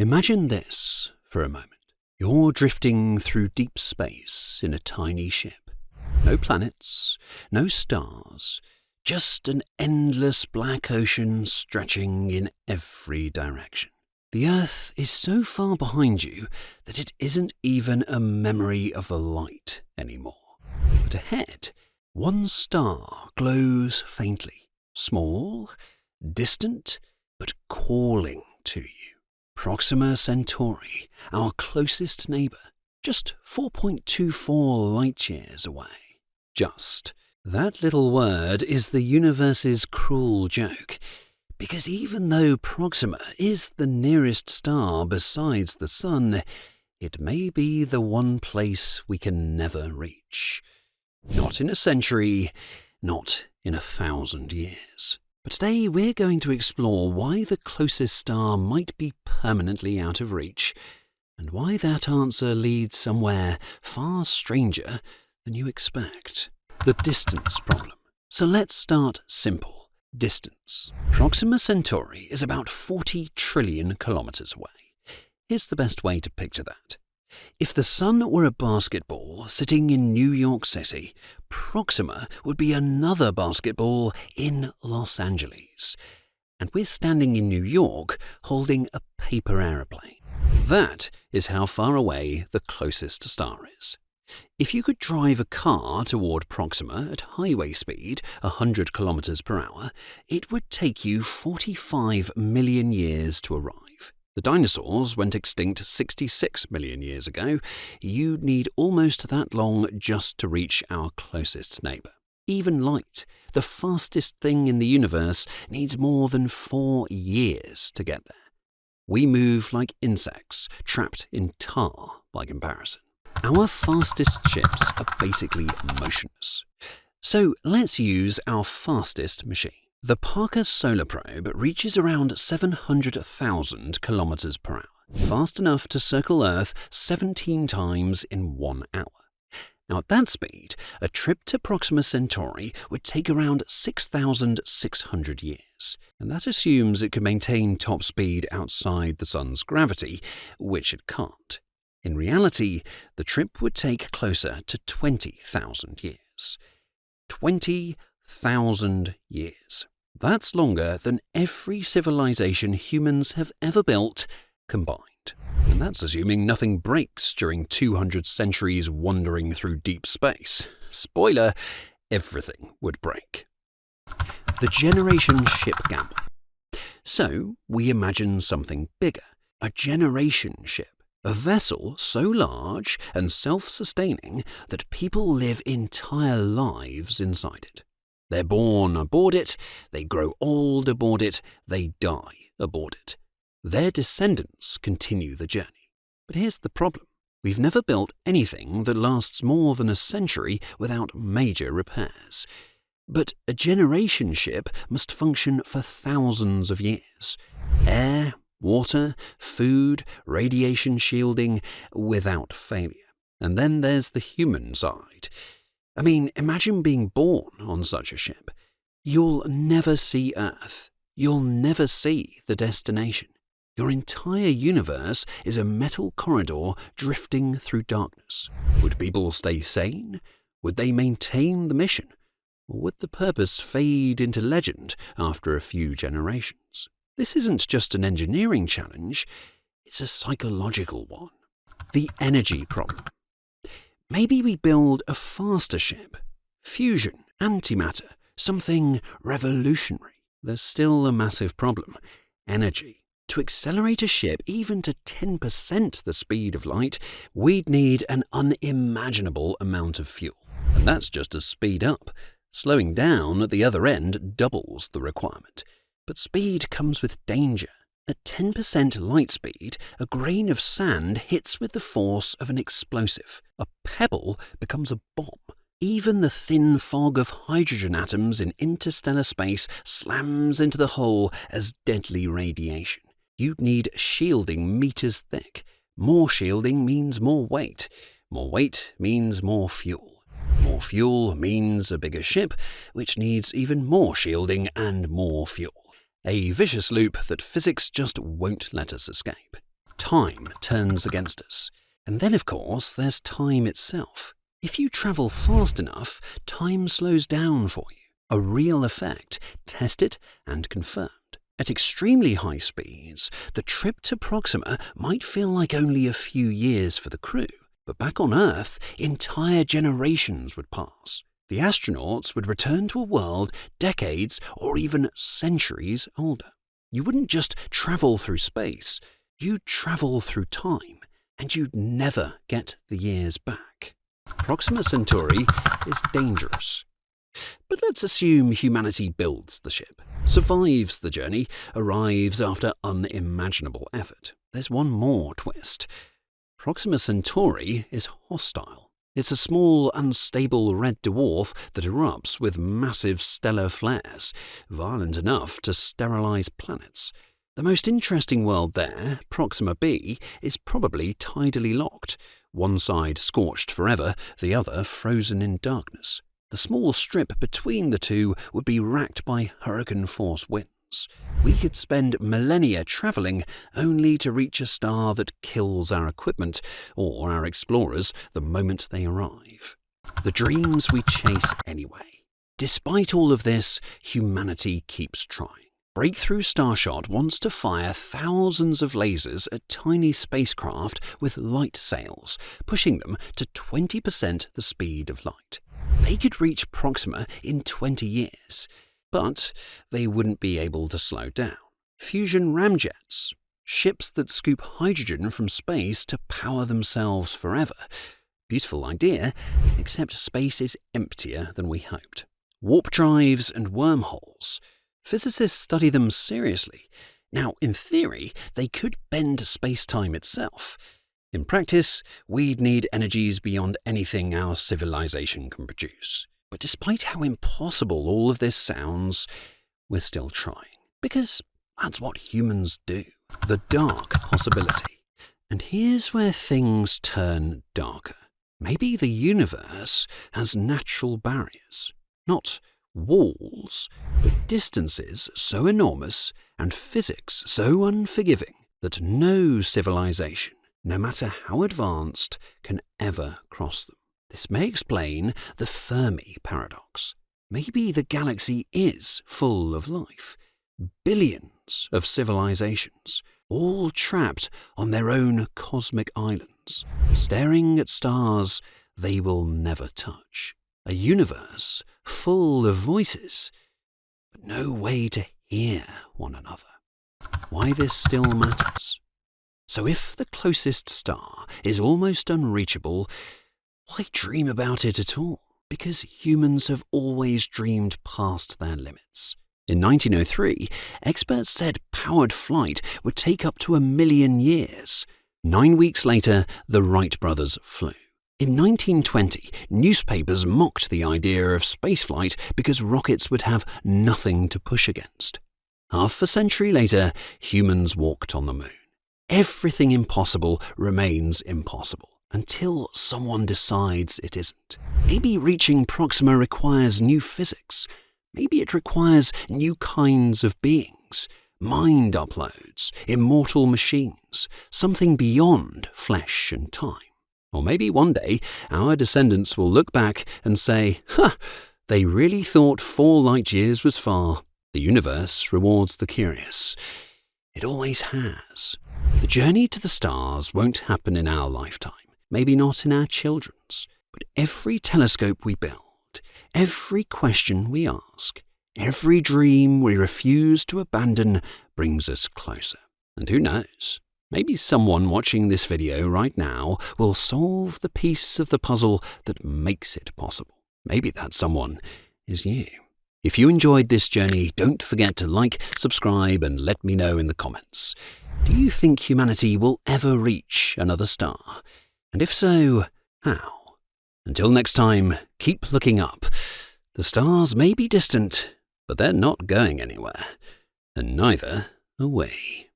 Imagine this for a moment. You're drifting through deep space in a tiny ship. No planets, no stars, just an endless black ocean stretching in every direction. The Earth is so far behind you that it isn't even a memory of a light anymore. But ahead, one star glows faintly, small, distant, but calling to you. Proxima Centauri, our closest neighbour, just 4.24 light-years away. Just. That little word is the universe's cruel joke, because even though Proxima is the nearest star besides the Sun, it may be the one place we can never reach. Not in a century, not in 1,000 years. But today we're going to explore why the closest star might be permanently out of reach, and why that answer leads somewhere far stranger than you expect. The distance problem. So let's start simple. Distance. Proxima Centauri is about 40 trillion kilometers away. Here's the best way to picture that. If the Sun were a basketball sitting in New York City, Proxima would be another basketball in Los Angeles. And we're standing in New York holding a paper aeroplane. That is how far away the closest star is. If you could drive a car toward Proxima at highway speed, 100 kilometers per hour, it would take you 45 million years to arrive. The dinosaurs went extinct 66 million years ago. You'd need almost that long just to reach our closest neighbour. Even light, the fastest thing in the universe, needs more than 4 years to get there. We move like insects, trapped in tar by comparison. Our fastest ships are basically motionless. So let's use our fastest machine. The Parker Solar Probe reaches around 700,000 kilometers per hour, fast enough to circle Earth 17 times in 1 hour. Now at that speed, a trip to Proxima Centauri would take around 6,600 years, and that assumes it can maintain top speed outside the Sun's gravity, which it can't. In reality, the trip would take closer to 20,000 years. 20,000 years. That's longer than every civilization humans have ever built combined. And that's assuming nothing breaks during 200 centuries wandering through deep space. Spoiler, everything would break. The generation ship gamble. So we imagine something bigger, a generation ship. A vessel so large and self-sustaining that people live entire lives inside it. They're born aboard it, they grow old aboard it, they die aboard it. Their descendants continue the journey. But here's the problem. We've never built anything that lasts more than a century without major repairs. But a generation ship must function for thousands of years. Air, water, food, radiation shielding, without failure. And then there's the human side. I mean, imagine being born on such a ship. You'll never see Earth. You'll never see the destination. Your entire universe is a metal corridor drifting through darkness. Would people stay sane? Would they maintain the mission? Or would the purpose fade into legend after a few generations? This isn't just an engineering challenge, it's a psychological one. The energy problem. Maybe we build a faster ship. Fusion, antimatter, something revolutionary. There's still a massive problem. Energy. To accelerate a ship even to 10% the speed of light, we'd need an unimaginable amount of fuel. And that's just to speed up. Slowing down at the other end doubles the requirement. But speed comes with danger. At 10% light speed, a grain of sand hits with the force of an explosive. A pebble becomes a bomb. Even the thin fog of hydrogen atoms in interstellar space slams into the hole as deadly radiation. You'd need shielding meters thick. More shielding means more weight. More weight means more fuel. More fuel means a bigger ship, which needs even more shielding and more fuel. A vicious loop that physics just won't let us escape. time turns against us. And then, of course, there's time itself. If you travel fast enough, time slows down for you. A real effect, tested and confirmed. At extremely high speeds, the trip to Proxima might feel like only a few years for the crew, but back on Earth, entire generations would pass. The astronauts would return to a world decades or even centuries older. You wouldn't just travel through space, you'd travel through time, and you'd never get the years back. Proxima Centauri is dangerous. But let's assume humanity builds the ship, survives the journey, arrives after unimaginable effort. There's one more twist. Proxima Centauri is hostile. It's a small, unstable red dwarf that erupts with massive stellar flares, violent enough to sterilize planets. The most interesting world there, Proxima b, is probably tidally locked. One side scorched forever, the other frozen in darkness. The small strip between the two would be racked by hurricane-force winds. We could spend millennia travelling only to reach a star that kills our equipment, or our explorers, the moment they arrive. The dreams we chase anyway. Despite all of this, humanity keeps trying. Breakthrough Starshot wants to fire thousands of lasers at tiny spacecraft with light sails, pushing them to 20% the speed of light. They could reach Proxima in 20 years, but they wouldn't be able to slow down. Fusion ramjets, ships that scoop hydrogen from space to power themselves forever. Beautiful idea, except space is emptier than we hoped. Warp drives and wormholes. Physicists study them seriously. Now, in theory, they could bend space-time itself. In practice, we'd need energies beyond anything our civilization can produce. But despite how impossible all of this sounds, we're still trying. Because that's what humans do. The dark possibility. And here's where things turn darker. Maybe the universe has natural barriers. Not walls, but distances so enormous and physics so unforgiving that no civilization, no matter how advanced, can ever cross them. This may explain the Fermi paradox. Maybe the galaxy is full of life. Billions of civilizations, all trapped on their own cosmic islands, staring at stars they will never touch. A universe full of voices, but no way to hear one another. Why this still matters. So if the closest star is almost unreachable, why dream about it at all? Because humans have always dreamed past their limits. In 1903, experts said powered flight would take up to 1 million years. 9 weeks later, the Wright brothers flew. In 1920, newspapers mocked the idea of spaceflight because rockets would have nothing to push against. Half a century later, humans walked on the moon. Everything impossible remains impossible until someone decides it isn't. Maybe reaching Proxima requires new physics. Maybe it requires new kinds of beings, mind uploads, immortal machines, something beyond flesh and time. Or maybe one day our descendants will look back and say, they really thought 4 light years was far. The universe rewards the curious. It always has. The journey to the stars won't happen in our lifetime, maybe not in our children's, but every telescope we build, every question we ask, every dream we refuse to abandon brings us closer. And who knows? Maybe someone watching this video right now will solve the piece of the puzzle that makes it possible. Maybe that someone is you. If you enjoyed this journey, don't forget to like, subscribe, and let me know in the comments. Do you think humanity will ever reach another star? And if so, how? Until next time, keep looking up. The stars may be distant, but they're not going anywhere, and neither are we.